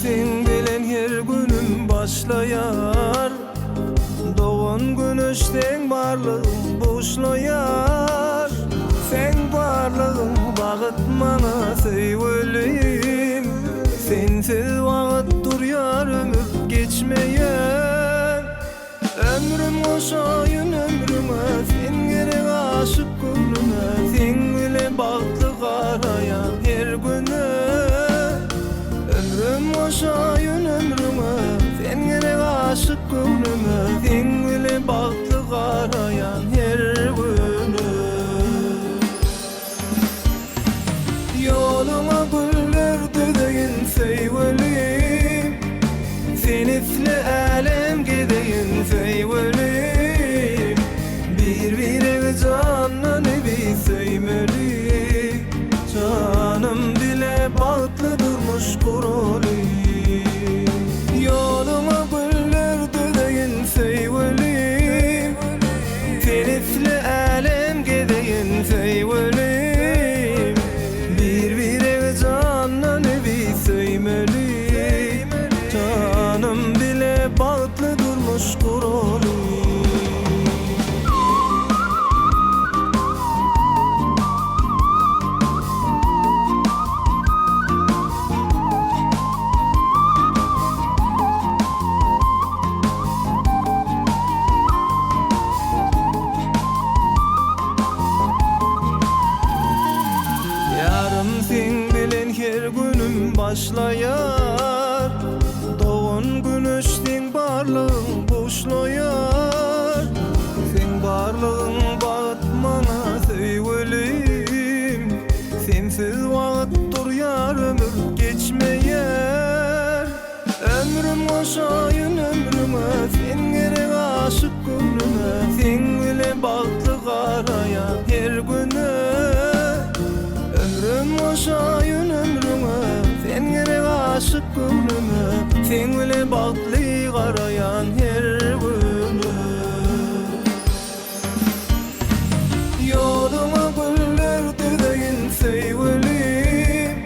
sen bilen her günüm başlayar. Doğan güneşten barlığım boşlayar. Sen barlığım bağıt bana sevgilim. Sensiz vaqt duryar ömür geçmeyen. Ömrüm oşayın ömrüme, sen gerek aşık gönlüme. Sen bile baktı qaraya her güne. Ömrüm oşayın ömrüme, sen gerek aşık gönlüme. Sen bile baktı qaraya her güne. Yoluma güller dödeyin sevgilim. Sen isle alem gideyin sevgilim. Bir canını bir sevmeli. Canım bile bağlı durmuş kurulu. Yoluma güller dödeyin sevgilim. Sen isle alem gideyin sevgilim. Bir canını bir sevmeli. Canım bile bağlı durmuş kurulu. Yarım sen bilen her günüm başlayar. Doğan güneşten barlığın boşlayar. Sen barlığın batmana sevgilim. Sensiz vaqt duryar ömür geçmeyer. Ömrüm oşayın ömrüme, sen gerek aşık gönlüme. Sen bile baktı qaraya her güne. Ömrüm oşayın ömrüme, sen gerek aşık gönlüme. Sen bile baktı qarayan her güne. Yoluma güller dödeyin sevgilim.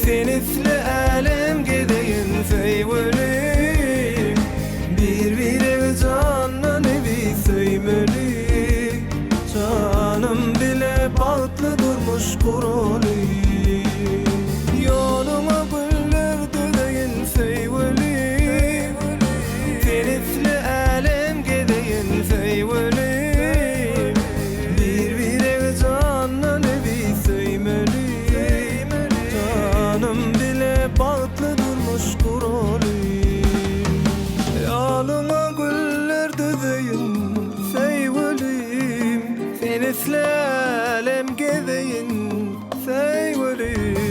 Sen isle alem gideyin sevgilim. Bir canını bir sevmeli. Canım bile bağlı durmuş kurulu. Yoluma güller dödeyin sevgilim. Sen isle alem gideyin sevgilim. Bir canını bir sevmeli. Canım bile bağlı durmuş kurulu. Yoluma güller dödeyin sevgilim. Sen isle alem gideyin sevgilim.